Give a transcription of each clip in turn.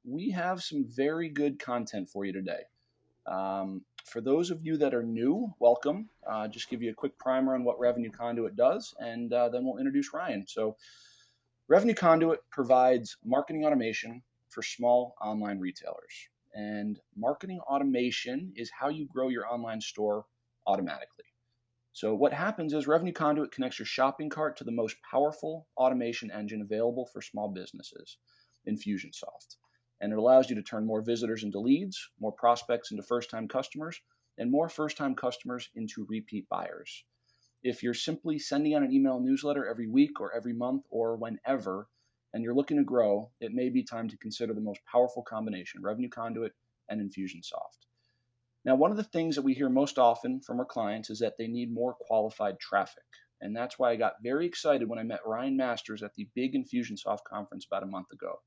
we have some very good content for you today. For those of you that are new, welcome. Just give you a quick primer on what Revenue Conduit does, and then we'll introduce Ryan. So, Revenue Conduit provides marketing automation for small online retailers. And marketing automation is how you grow your online store automatically. So what happens is Revenue Conduit connects your shopping cart to the most powerful automation engine available for small businesses, Infusionsoft. And it allows you to turn more visitors into leads, more prospects into first-time customers, and more first-time customers into repeat buyers. If you're simply sending out an email newsletter every week or every month or whenever, and you're looking to grow, it may be time to consider the most powerful combination, Revenue Conduit and Infusionsoft. Now, one of the things that we hear most often from our clients is that they need more qualified traffic. And that's why I got very excited when I met Ryan Masters at the big Infusionsoft conference about a month ago.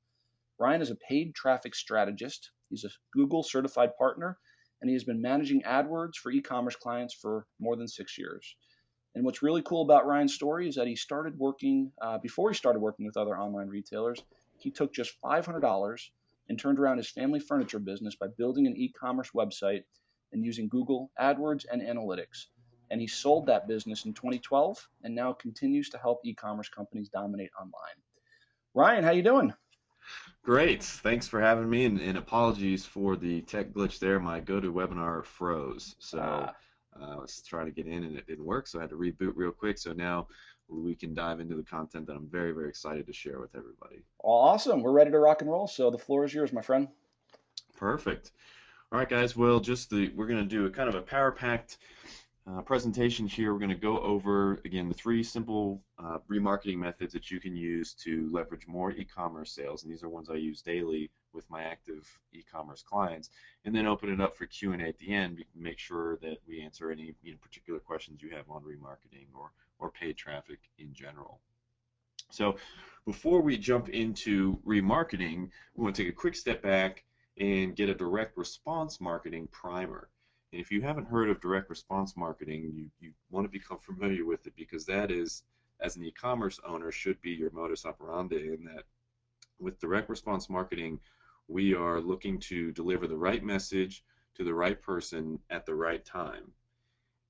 Ryan is a paid traffic strategist. He's a Google certified partner, and he has been managing AdWords for e-commerce clients for more than 6 years. And what's really cool about Ryan's story is that he started working, before he started working with other online retailers, he took just $500 and turned around his family furniture business by building an e-commerce website and using Google AdWords and analytics. And he sold that business in 2012 and now continues to help e-commerce companies dominate online. Ryan, how you doing? Great. Thanks for having me, and apologies for the tech glitch there. My GoToWebinar froze, so I was trying to get in and it didn't work, so I had to reboot real quick. So now we can dive into the content that I'm very, very excited to share with everybody. Awesome. We're ready to rock and roll, so the floor is yours, my friend. Perfect. All right, guys. Well, we're going to do a kind of a power-packed presentation here. We're going to go over, again, the 3 simple remarketing methods that you can use to leverage more e-commerce sales, and these are ones I use daily with my active e-commerce clients, and then open it up for Q&A at the end. We can make sure that we answer any particular questions you have on remarketing or paid traffic in general. So before we jump into remarketing, we want to take a quick step back and get a direct response marketing primer. And if you haven't heard of direct response marketing, you want to become familiar with it, because that is, as an e-commerce owner, should be your modus operandi. In that, with direct response marketing, we are looking to deliver the right message to the right person at the right time.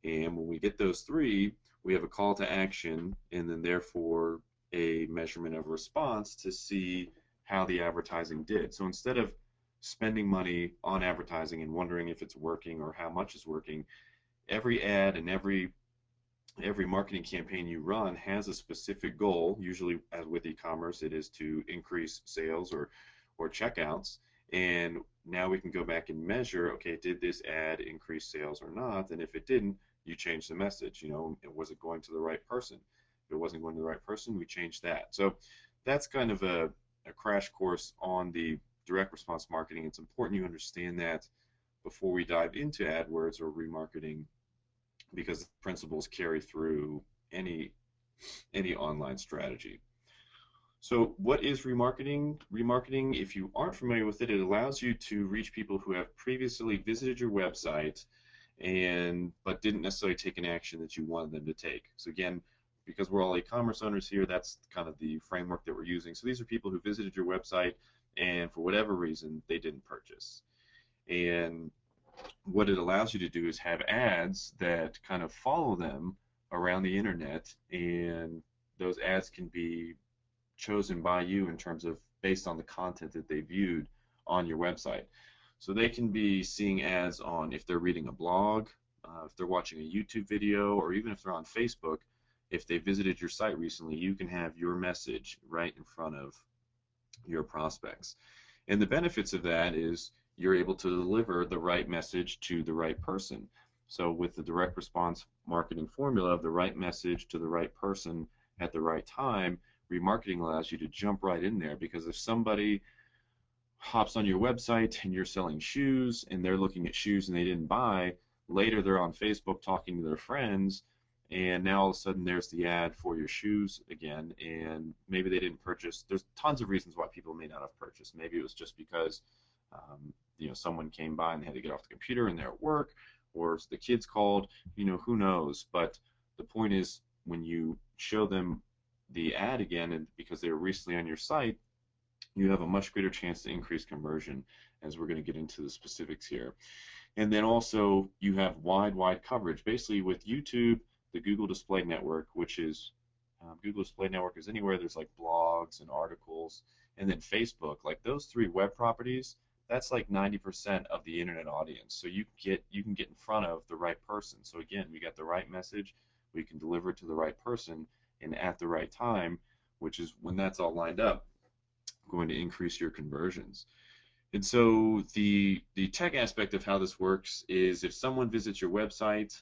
And when we get those 3, we have a call to action, and then therefore a measurement of response to see how the advertising did. So instead of spending money on advertising and wondering if it's working or how much is working, every ad and every marketing campaign you run has a specific goal. Usually, as with e-commerce, it is to increase sales or checkouts. And now we can go back and measure, okay, did this ad increase sales or not? And if it didn't, you change the message. Was it going to the right person? If it wasn't going to the right person, we change that. So that's kind of a crash course on the direct response marketing. It's important you understand that before we dive into AdWords or remarketing, because the principles carry through any online strategy. So what is remarketing? Remarketing, if you aren't familiar with it, it allows you to reach people who have previously visited your website but didn't necessarily take an action that you wanted them to take. So again, because we're all e-commerce owners here, that's kind of the framework that we're using. So these are people who visited your website and for whatever reason they didn't purchase. And what it allows you to do is have ads that kind of follow them around the internet, and those ads can be chosen by you in terms of based on the content that they viewed on your website. So they can be seeing ads on, if they're reading a blog, if they're watching a YouTube video, or even if they're on Facebook. If they visited your site recently, you can have your message right in front of your prospects. And the benefits of that is you're able to deliver the right message to the right person. So with the direct response marketing formula of the right message to the right person at the right time, remarketing allows you to jump right in there, because if somebody hops on your website and you're selling shoes and they're looking at shoes and they didn't buy, later they're on Facebook talking to their friends, and now all of a sudden there's the ad for your shoes again, and maybe they didn't purchase. There's tons of reasons why people may not have purchased. Maybe it was just because someone came by and they had to get off the computer and they're at work, or the kids called, who knows. But the point is, when you show them the ad again, and because they were recently on your site, you have a much greater chance to increase conversion, as we're going to get into the specifics here. And then also you have wide coverage. Basically with YouTube, the Google Display Network, which is Google Display Network is anywhere there's like blogs and articles, and then Facebook, like those three web properties, that's like 90% of the internet audience. So you can get in front of the right person. So again, we got the right message, we can deliver it to the right person and at the right time, which is when that's all lined up, going to increase your conversions. And so the tech aspect of how this works is if someone visits your website,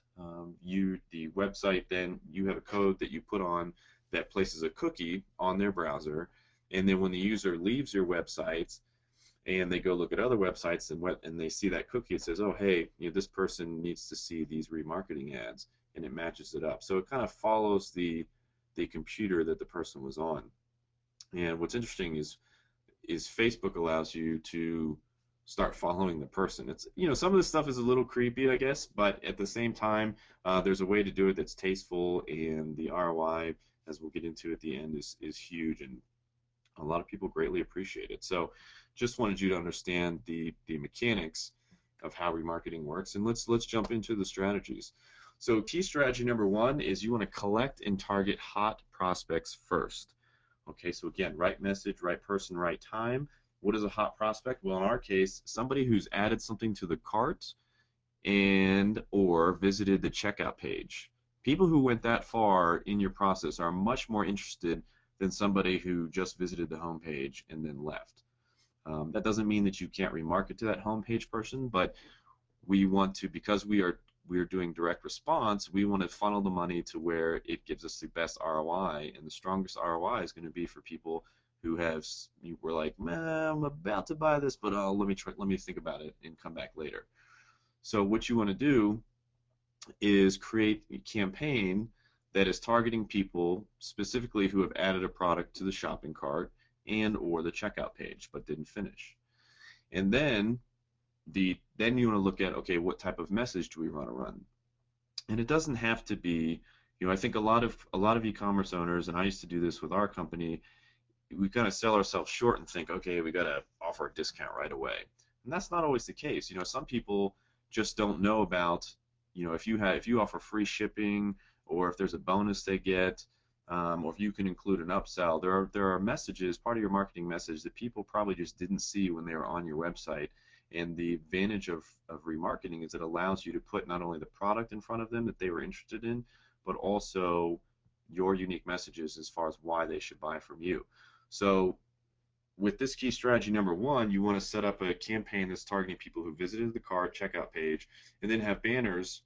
the website, then you have a code that you put on that places a cookie on their browser, and then when the user leaves your website and they go look at other websites and they see that cookie, it says, oh hey, this person needs to see these remarketing ads, and it matches it up. So it kind of follows the computer that the person was on. And what's interesting is Facebook allows you to start following the person. It's, some of this stuff is a little creepy, I guess, but at the same time, there's a way to do it that's tasteful, and the ROI, as we'll get into at the end, is huge, and a lot of people greatly appreciate it. So just wanted you to understand the mechanics of how remarketing works, and let's jump into the strategies. So key strategy number one is you want to collect and target hot prospects first. Okay, so again, right message, right person, right time. What is a hot prospect? Well, in our case, somebody who's added something to the cart and or visited the checkout page. People who went that far in your process are much more interested than somebody who just visited the home page and then left. That doesn't mean that you can't remarket to that homepage person, but we want to, because we are doing direct response, we want to funnel the money to where it gives us the best ROI, and the strongest ROI is going to be for people who were like, man, I'm about to buy this, but let me think about it and come back later. So what you want to do is create a campaign that is targeting people specifically who have added a product to the shopping cart and or the checkout page but didn't finish. And then then you want to look at, okay, what type of message do we want to run? And it doesn't have to be, I think a lot of e-commerce owners, and I used to do this with our company, we kind of sell ourselves short and think, okay, we got to offer a discount right away. And that's not always the case. Some people just don't know about, if you offer free shipping, or if there's a bonus they get, or if you can include an upsell, there are messages, part of your marketing message, that people probably just didn't see when they were on your website. And the advantage of remarketing is it allows you to put not only the product in front of them that they were interested in, but also your unique messages as far as why they should buy from you. So with this key strategy number one, you want to set up a campaign that's targeting people who visited the cart checkout page, and then have banners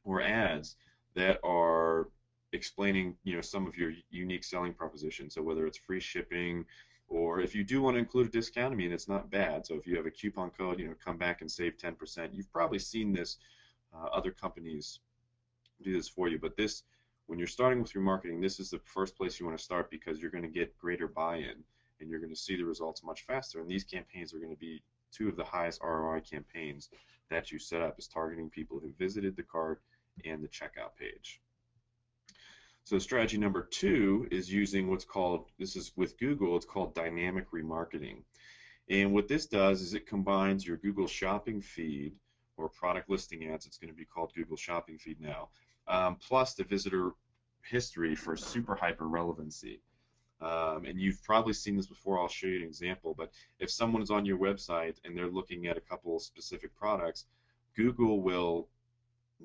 or ads that are explaining, some of your unique selling propositions. So whether it's free shipping, or if you do want to include a discount, it's not bad. So if you have a coupon code, come back and save 10%. You've probably seen this, other companies do this for you. But this, when you're starting with remarketing, this is the first place you want to start, because you're going to get greater buy-in and you're going to see the results much faster. And these campaigns are going to be two of the highest ROI campaigns that you set up, is targeting people who visited the cart and the checkout page. So strategy number two is using what's called, this is with Google, it's called dynamic remarketing. And what this does is it combines your Google shopping feed, or product listing ads, it's going to be called Google shopping feed now, plus the visitor history for super hyper relevancy. And you've probably seen this before. I'll show you an example. But if someone is on your website and they're looking at a couple of specific products, Google will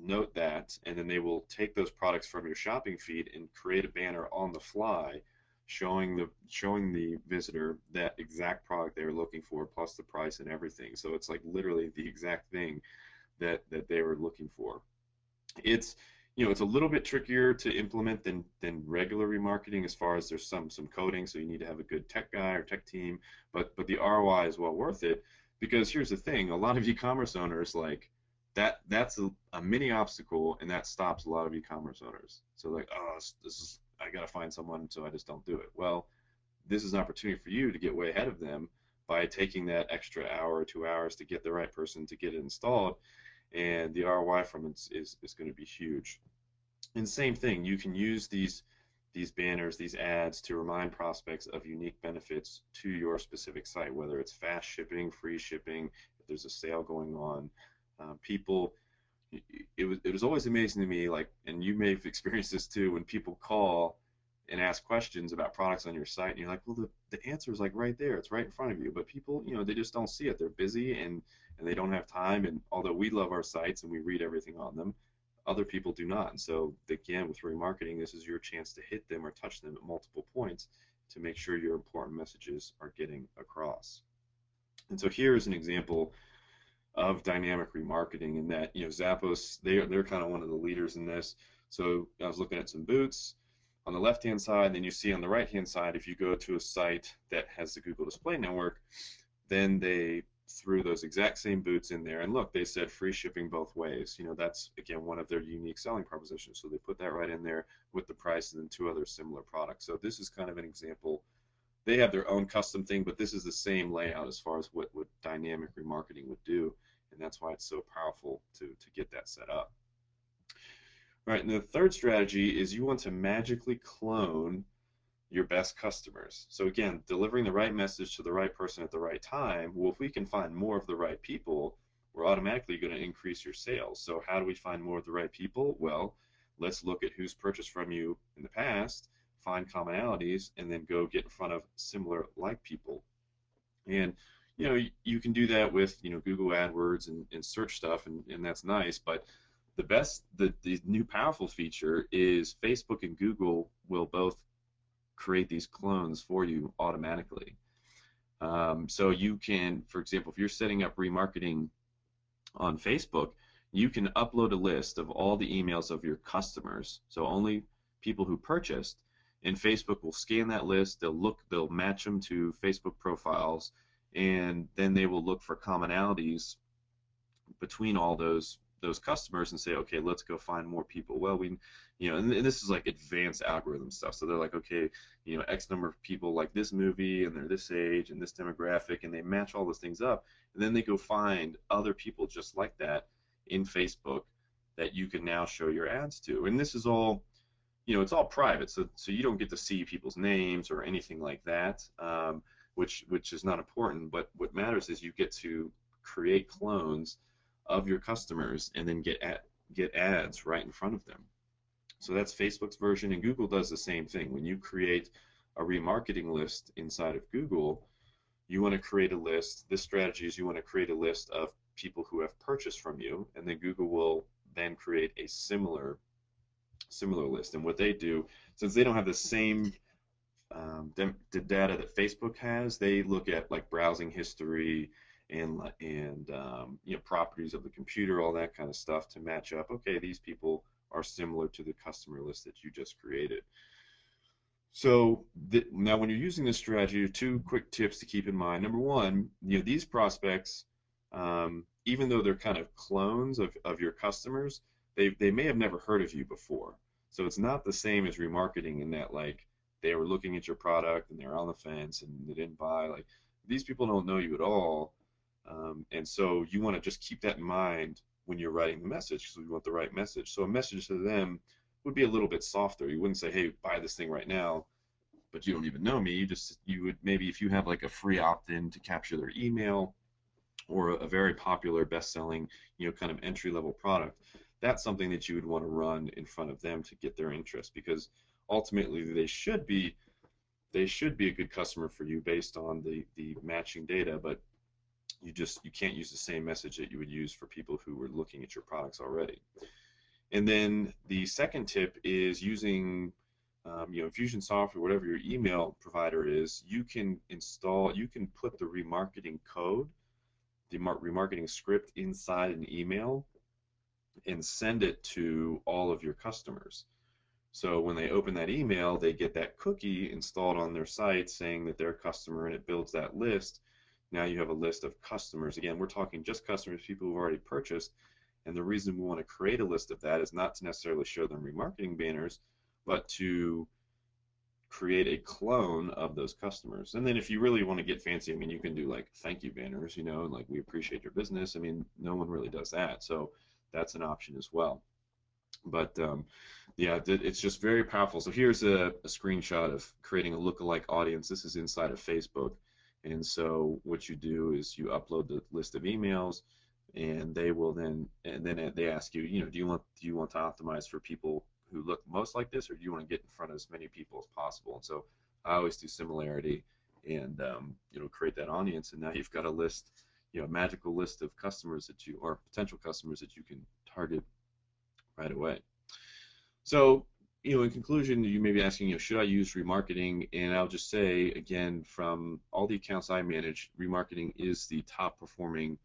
note that, and then they will take those products from your shopping feed and create a banner on the fly showing the visitor that exact product they were looking for, plus the price and everything. So it's like literally the exact thing that they were looking for. It's it's a little bit trickier to implement than regular remarketing, as far as there's some coding, so you need to have a good tech guy or tech team, but the ROI is well worth it, because here's the thing, a lot of e-commerce owners, like, that's a mini obstacle, and that stops a lot of e-commerce owners. So like, oh, this is, I gotta find someone, so I just don't do it. Well, this is an opportunity for you to get way ahead of them by taking that extra hour or 2 hours to get the right person to get it installed, and the ROI from it is going to be huge. And same thing, you can use these these banners, these ads to remind prospects of unique benefits to your specific site, whether it's fast shipping, free shipping, if there's a sale going on. People, it was always amazing to me, like, and you may have experienced this too, when people call and ask questions about products on your site, and you're like, well, the answer is like right there, it's right in front of you, but people, they just don't see it. They're busy and they don't have time. And although we love our sites and we read everything on them, other people do not. And so again, with remarketing, this is your chance to hit them or touch them at multiple points to make sure your important messages are getting across. And so here is an example of dynamic remarketing, in that Zappos, they're kind of one of the leaders in this. So I was looking at some boots on the left hand side, and then you see on the right hand side, if you go to a site that has the Google Display Network, then they threw those exact same boots in there, and look, they said free shipping both ways. That's again one of their unique selling propositions, so they put that right in there with the price and then two other similar products. So this is kind of an example. They have their own custom thing, but this is the same layout as far as what dynamic remarketing would do, and that's why it's so powerful to get that set up. All right, and the third strategy is you want to magically clone your best customers. So again, delivering the right message to the right person at the right time. Well, if we can find more of the right people, we're automatically going to increase your sales. So how do we find more of the right people? Well, let's look at who's purchased from you in the past, find commonalities, and then go get in front of similar like people. And you can do that with Google AdWords and search stuff, and that's nice. But the new powerful feature is Facebook and Google will both create these clones for you automatically. So you can, for example, if you're setting up remarketing on Facebook, you can upload a list of all the emails of your customers, so only people who purchased, and Facebook will scan that list, they'll match them to Facebook profiles, and then they will look for commonalities between all those customers and say, okay, let's go find more people. Well, and this is like advanced algorithm stuff. So they're like, okay, X number of people like this movie and they're this age and this demographic, and they match all those things up. And then they go find other people just like that in Facebook that you can now show your ads to. And this is all, it's all private. So you don't get to see people's names or anything like that, which is not important. But what matters is you get to create clones of your customers and then get ads right in front of them. So that's Facebook's version, and Google does the same thing. When you create a remarketing list inside of Google, you want to create a list. This strategy is you want to create a list of people who have purchased from you, and then Google will then create a similar list. And what they do, since they don't have the same the data that Facebook has, they look at like browsing history and properties of the computer, all that kind of stuff to match up. Okay, these people are similar to the customer list that you just created. So now when you're using this strategy, two quick tips to keep in mind. Number one, these prospects, even though they're kind of clones of your customers, they may have never heard of you before. So it's not the same as remarketing in that, like, they were looking at your product and they're on the fence and they didn't buy. Like, these people don't know you at all. And so you want to just keep that in mind when you're writing the message, because we want the right message. So a message to them would be a little bit softer. You wouldn't say, hey, buy this thing right now, but you don't even know me. You would maybe, if you have like a free opt-in to capture their email, or a very popular best-selling, kind of entry-level product, that's something that you would want to run in front of them to get their interest, because ultimately they should be a good customer for you based on the matching data, but you can't use the same message that you would use for people who were looking at your products already. And then the second tip is using Infusionsoft or whatever your email provider is. You can put the remarketing code, the remarketing script inside an email and send it to all of your customers. So when they open that email, they get that cookie installed on their site saying that they're a customer, and it builds that list. Now you have a list of customers. Again, we're talking just customers, people who've already purchased. And the reason we want to create a list of that is not to necessarily show them remarketing banners, but to create a clone of those customers. And then if you really want to get fancy, I mean, you can do like thank you banners, like we appreciate your business. I mean, no one really does that. So that's an option as well. But yeah, it's just very powerful. So here's a screenshot of creating a lookalike audience. This is inside of Facebook. And so what you do is you upload the list of emails, and they will then they ask you, do you want to optimize for people who look most like this, or do you want to get in front of as many people as possible? And so I always do similarity and create that audience, and now you've got a list, a magical list of customers or potential customers that you can target right away. So, in conclusion, you may be asking, should I use remarketing? And I'll just say again, from all the accounts I manage, remarketing is the top performing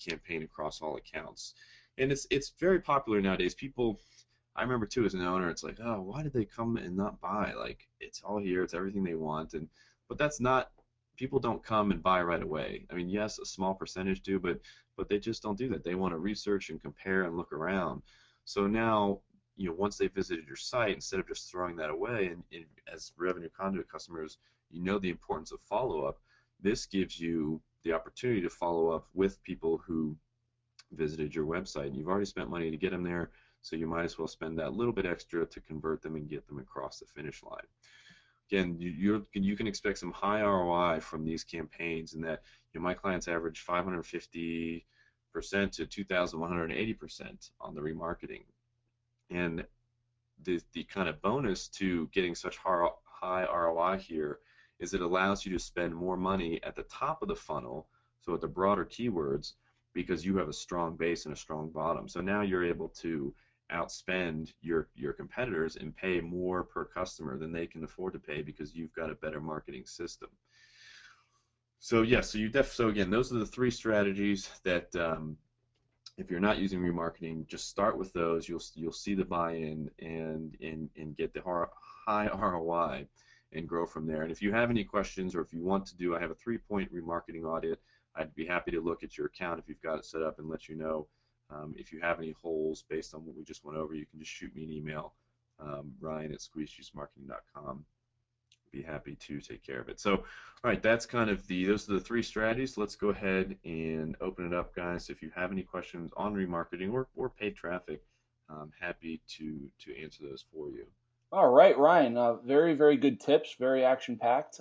campaign across all accounts. And it's very popular nowadays. People, I remember too as an owner, it's like, oh, why did they come and not buy? Like, it's all here, it's everything they want. But that's not, people don't come and buy right away. I mean, yes, a small percentage do, but they just don't do that. They want to research and compare and look around. So now, once they visited your site, instead of just throwing that away, and as revenue conduit customers, the importance of follow-up. This gives you the opportunity to follow up with people who visited your website. And you've already spent money to get them there, so you might as well spend that little bit extra to convert them and get them across the finish line. Again, you can expect some high ROI from these campaigns, in that my clients average 550% to 2,180% on the remarketing. And the kind of bonus to getting such high ROI here is it allows you to spend more money at the top of the funnel, so at the broader keywords, because you have a strong base and a strong bottom. So now you're able to outspend your competitors and pay more per customer than they can afford to pay, because you've got a better marketing system. So yeah, so again, those are the three strategies that if you're not using remarketing, just start with those. You'll see the buy-in and get the high ROI and grow from there. And if you have any questions, or if you want to do, I have a 3-point remarketing audit. I'd be happy to look at your account if you've got it set up and let you know. If you have any holes based on what we just went over, you can just shoot me an email, Ryan@squeezejeucemarketing.com. Be happy to take care of it. So, all right, that's kind of those are the three strategies. Let's go ahead and open it up, guys. If you have any questions on remarketing or paid traffic, I'm happy to answer those for you. All right, Ryan. Very, very good tips. Very action packed.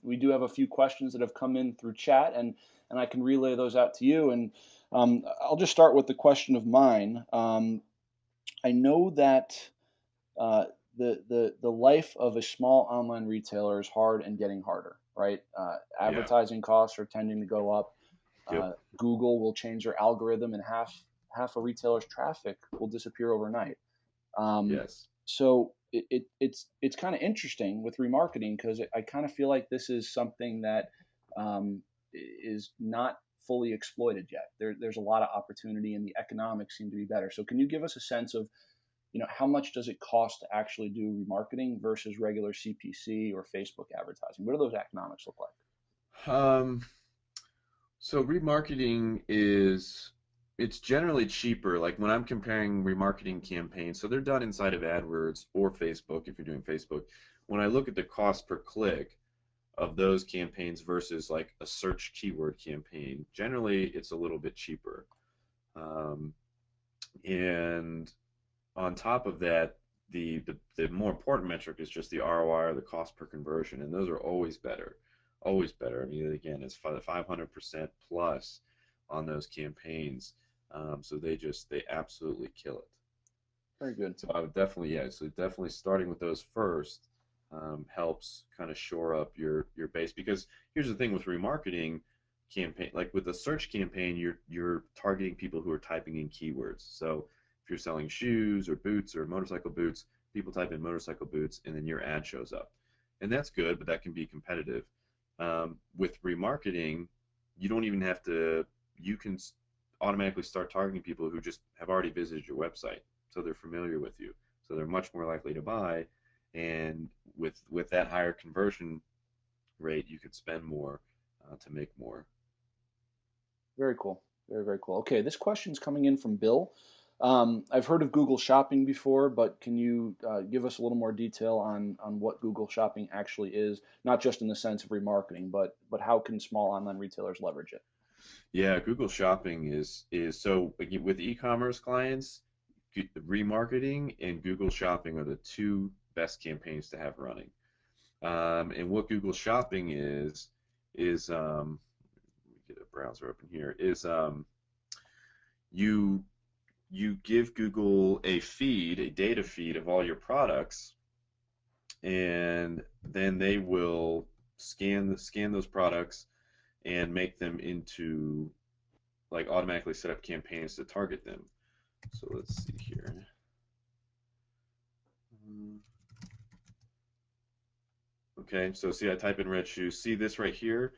We do have a few questions that have come in through chat, and I can relay those out to you. And I'll just start with the question of mine. I know that the life of a small online retailer is hard and getting harder, right? Yeah. Advertising costs are tending to go up. Yep. Google will change their algorithm, and half a retailer's traffic will disappear overnight. Um, Yes. so it's kind of interesting with remarketing, because I kind of feel like this is something that is not fully exploited yet. There's a lot of opportunity, and the economics seem to be better. So can you give us a sense of how much does it cost to actually do remarketing versus regular CPC or Facebook advertising? What do those economics look like? Um, so remarketing it's generally cheaper. Like when I'm comparing remarketing campaigns, so they're done inside of AdWords or Facebook if you're doing Facebook. When I look at the cost per click of those campaigns versus like a search keyword campaign, generally it's a little bit cheaper. Um, and on top of that, the more important metric is just the ROI, or the cost per conversion, and those are always better, always better. I mean, again, it's 500% plus on those campaigns, so they absolutely kill it. Very good. So I would definitely, yeah, so definitely starting with those first helps kind of shore up your base, because here's the thing with remarketing campaign, like with a search campaign, you're targeting people who are typing in keywords. So if you're selling shoes or boots or motorcycle boots, people type in motorcycle boots and then your ad shows up. And that's good, but that can be competitive. With remarketing, you don't even have to, you can automatically start targeting people who just have already visited your website. So they're familiar with you. So they're much more likely to buy. And with that higher conversion rate, you could spend more to make more. Very cool. Very, very cool. Okay, this question's coming in from Bill. I've heard of Google Shopping before, but can you give us a little more detail on what Google Shopping actually is, not just in the sense of remarketing, but how can small online retailers leverage it? Yeah, Google Shopping is so again, with e-commerce clients, remarketing and Google Shopping are the two best campaigns to have running. And what Google Shopping is let me get a browser open here, is you you give Google a feed, a data feed of all your products, and then they will scan those products and make them into, like, automatically set up campaigns to target them. So let's see here. Okay, so see, I type in red shoes. See this right here?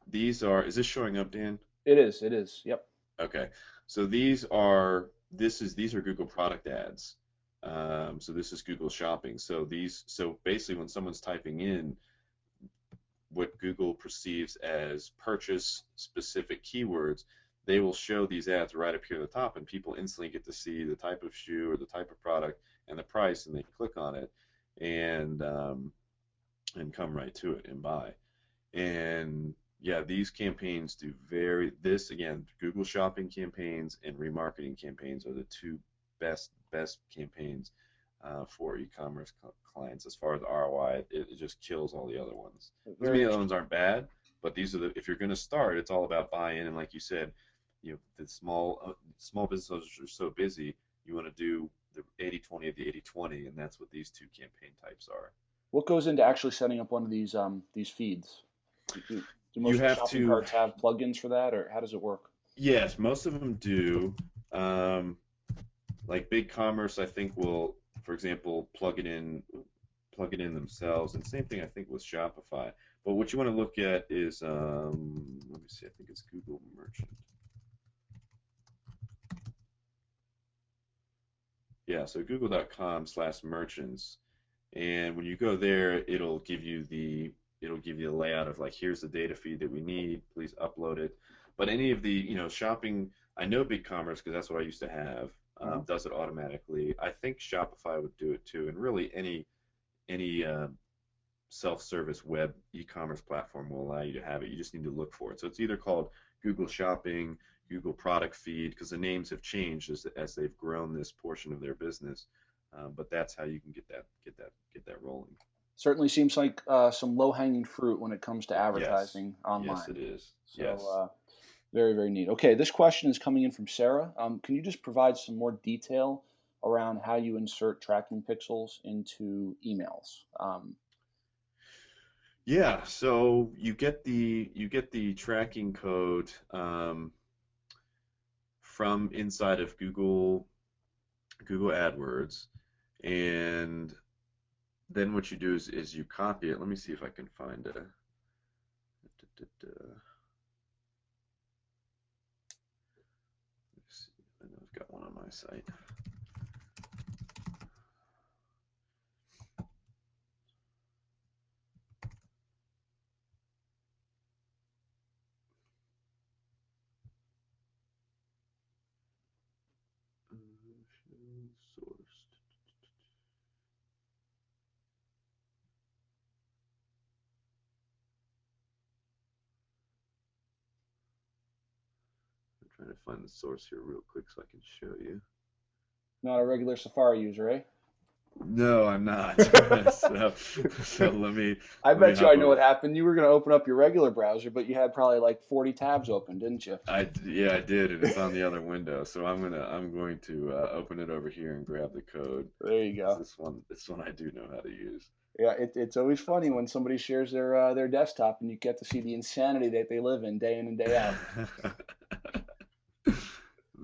These are, is this showing up, Dan? It is. It is. Yep. Okay, so these are Google product ads. So this is Google Shopping. So basically when someone's typing in what Google perceives as purchase specific keywords, they will show these ads right up here at the top, and people instantly get to see the type of shoe or the type of product and the price, and they click on it and come right to it and buy. And yeah, these campaigns do this again, Google Shopping campaigns and remarketing campaigns are the two best campaigns for e-commerce clients as far as ROI. It just kills all the other ones. Doesn't mean Very the other ones aren't bad, but these are the, if you're going to start, it's all about buy-in. And like you said, the small business owners are so busy, you want to do the 80/20 of the 80/20, and that's what these two campaign types are. What goes into actually setting up one of these feeds? Do You most have shopping to, carts have plugins for that, or how does it work? yes, most of them do. Um, like BigCommerce, I think will, for example, plug it in themselves. And same thing I think with Shopify. But what you want to look at is, let me see, I think it's Google Merchant. Yeah, so google.com/merchants. And when you go there, it'll give you the layout of, like, here's the data feed that we need, please upload it. But any of the, shopping, I know BigCommerce because that's what I used to have, Uh-huh. does it automatically. I think Shopify would do it too, and really any self-service web e-commerce platform will allow you to have it. You just need to look for it. So it's either called Google Shopping, Google Product Feed, because the names have changed as they've grown this portion of their business. But that's how you can get that rolling. Certainly seems like some low-hanging fruit when it comes to Yes, advertising yes, online. it is. So Yes. very, very neat. Okay, this question is coming in from Sarah. Can you just provide some more detail around how you insert tracking pixels into emails? Yeah. So you get the tracking code from inside of Google AdWords, and then what you do is you copy it. Let me see if I can find a. Let's see. I know I've got one on my site. Sourced. I'm trying to find the source here real quick so I can show you. Not a regular Safari user, eh? No, I'm not. So, so I let me bet you I hop know over. what happened. You were going to open up your regular browser, but you had probably like 40 tabs open, didn't you? Yeah, I did, and it's on the other window. So I'm going to open it over here and grab the code. There you 'Cause go. this one I do know how to use. Yeah, it's always funny when somebody shares their desktop and you get to see the insanity that they live in and day out.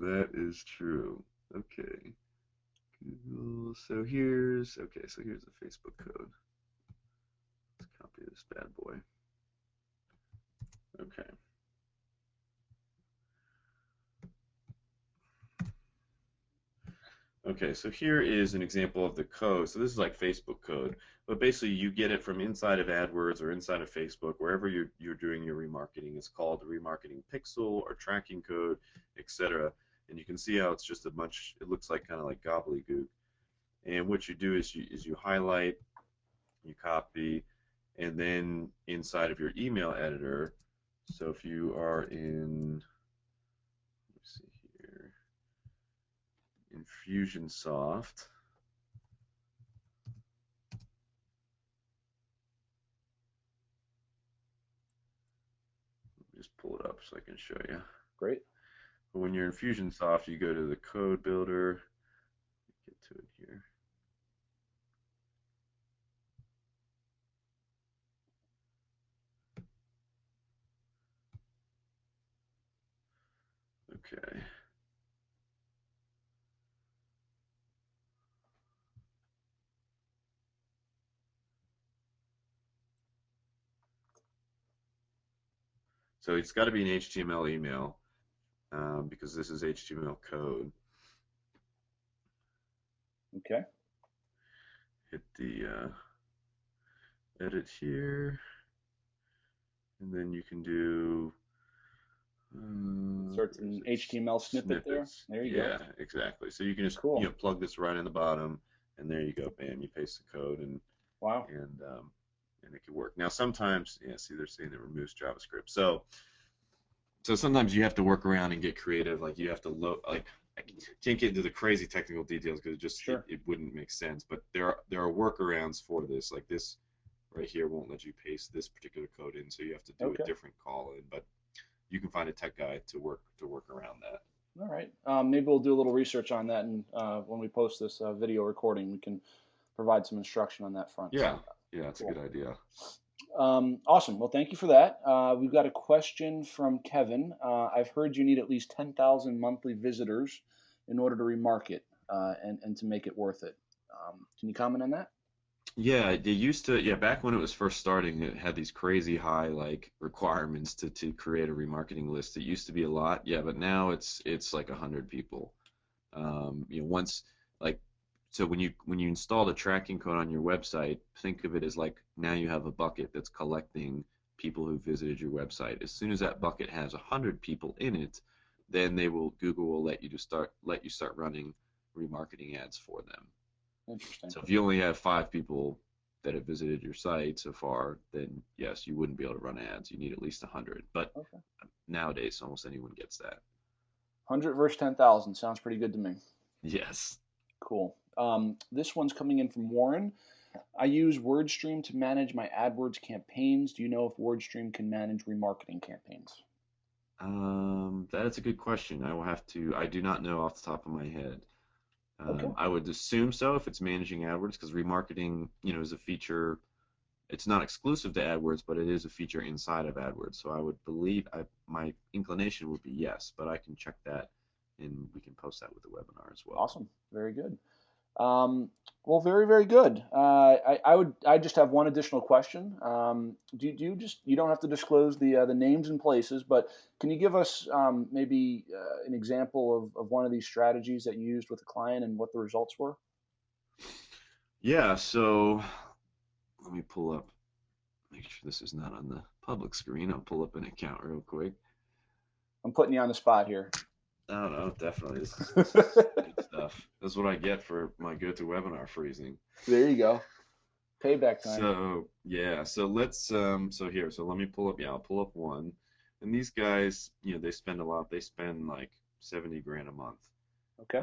That is true. Okay. Google. So here's the Facebook code. Let's copy this bad boy. Okay. Okay, so here is an example of the code. So this is like Facebook code, but basically you get it from inside of AdWords or inside of Facebook, wherever you're doing your remarketing. It's called the remarketing pixel or tracking code, etc. And you can see how it's just a bunch. It looks like kind of like gobbledygook. And what you do is you highlight, you copy, and then inside of your email editor. So if you are in, let me see here, in Infusionsoft. Just pull it up so I can show you. Great. But when you're in Infusionsoft, you go to the code builder. Get to it here. Okay. So it's got to be an HTML email because this is HTML code. Okay. Hit the edit here, and then you can do Insert an HTML snippet there. snippets. There you go. Yeah, exactly. So you can just Cool. plug this right in the bottom, and there you go. Bam, you paste the code, and Wow. and it can work. Now sometimes, yeah, see they're saying it removes JavaScript. So sometimes you have to work around and get creative. Like you have to load like. I can't get into the crazy technical details because it wouldn't make sense. But there are workarounds for this. Like this right here won't let you paste this particular code in, so you have to do a different call in. But you can find a tech guy to work around that. All right. Maybe we'll do a little research on that, and when we post this video recording, we can provide some instruction on that front. Yeah, yeah, that's cool. A good idea. Awesome. Well, thank you for that. We've got a question from Kevin. I've heard you need at least 10,000 monthly visitors in order to remarket and to make it worth it. Can you comment on that? Yeah, they used to. Yeah, back when it was first starting, it had these crazy high like requirements to create a remarketing list. It used to be a lot, yeah, but now it's like 100 people. Once like so when you install the tracking code on your website, think of it as like now you have a bucket that's collecting people who visited your website. As soon as that bucket has 100 people in it, then Google will let you start running remarketing ads for them. Interesting. So if you only have 5 people that have visited your site so far, then yes, you wouldn't be able to run ads. You need at least 100. But nowadays, almost anyone gets that. 100 versus 10,000 sounds pretty good to me. Yes. Cool. This one's coming in from Warren. I use WordStream to manage my AdWords campaigns. Do you know if WordStream can manage remarketing campaigns? That is a good question. I do not know off the top of my head. Okay. I would assume so if it's managing AdWords, because remarketing, is a feature. It's not exclusive to AdWords, but it is a feature inside of AdWords. So I would believe my inclination would be yes, but I can check that and we can post that with the webinar as well. Awesome. Very good. Well, very, very good. I just have one additional question. You don't have to disclose the names and places, but can you give us maybe an example of one of these strategies that you used with a client and what the results were? Yeah, so let me pull up, make sure this is not on the public screen. I'll pull up an account real quick. I'm putting you on the spot here. I don't know, definitely. This is good stuff. That's what I get for my GoToWebinar freezing. There you go. Payback time. So yeah, so let's so let me pull up. Yeah, I'll pull up one. And these guys, they spend a lot. They spend like 70 grand a month. Okay.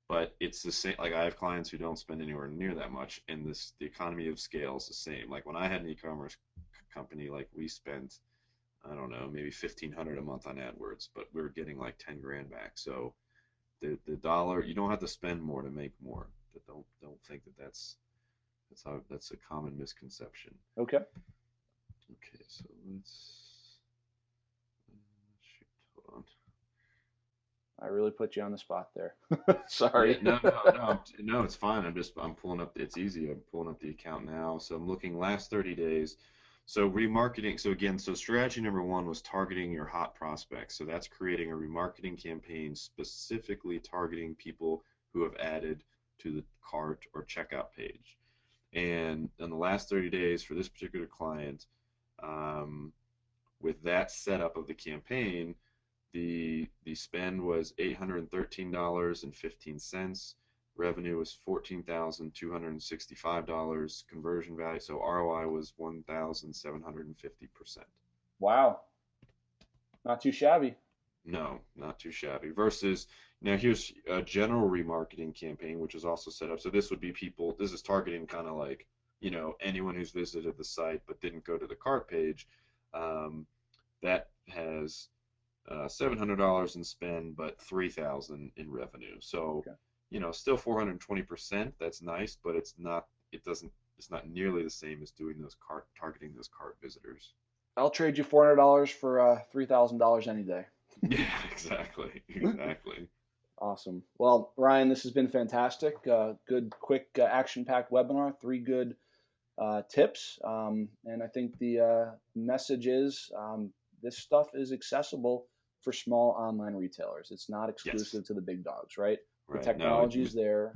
But it's the same. Like I have clients who don't spend anywhere near that much, and the economy of scale is the same. Like when I had an e-commerce company, like we spent, I don't know, maybe 1,500 a month on AdWords, but we were getting like 10 grand back. So the dollar, you don't have to spend more to make more. But don't think that's a common misconception. Okay. Okay, so let's shoot, hold on. I really put you on the spot there. Sorry. Yeah, no, it's fine. I'm pulling up. It's easy. I'm pulling up the account now. So I'm looking last 30 days. So remarketing. So again, strategy number 1 was targeting your hot prospects. So that's creating a remarketing campaign specifically targeting people who have added to the cart or checkout page. And in the last 30 days for this particular client, with that setup of the campaign, the spend was $813.15. Revenue was $14,265. Conversion value, so ROI was 1,750%. Wow. Not too shabby. No, not too shabby. Versus, Now here's a general remarketing campaign, which is also set up. So this would be people, this is targeting kind of like, anyone who's visited the site but didn't go to the cart page. Um, that has $700 in spend, but 3,000 in revenue. So, Okay. still 420%. That's nice, but it's not nearly the same as doing targeting those cart visitors. I'll trade you $400 for $3,000 any day. Yeah, exactly, exactly. Awesome. Well, Ryan, this has been fantastic. Good, quick, action-packed webinar. Three good tips. And I think the message is this stuff is accessible for small online retailers. It's not Yes, exclusive to the big dogs, right? The right. No, technology is there.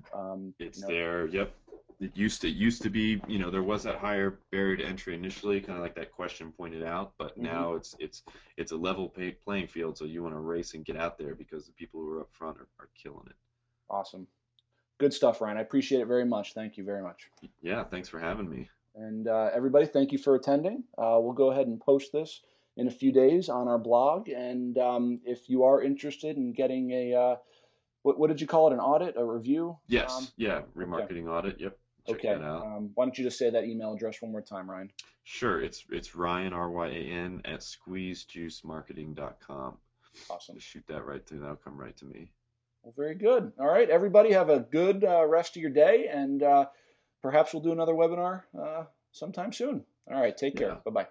it's there. Yep. It used to be, there was that higher barrier to entry initially, kind of like that question pointed out, but hmm now it's a level playing field, so you want to race and get out there because the people who are up front are killing it. Awesome. Good stuff, Ryan. I appreciate it very much. Thank you very much. Yeah, thanks for having me. And everybody, thank you for attending. We'll go ahead and post this in a few days on our blog. And if you are interested in getting a, what did you call it, an audit, a review? Yes, yeah, Okay, remarketing audit. Yep, check okay. that out. Why don't you just say that email address one more time, Ryan? Sure, it's Ryan Ryan at squeezejuicemarketing.com. Awesome. Just shoot that right through. That'll come right to me. Well, very good. All right, everybody, have a good rest of your day, and perhaps we'll do another webinar sometime soon. All right, take care. Yeah. Bye bye.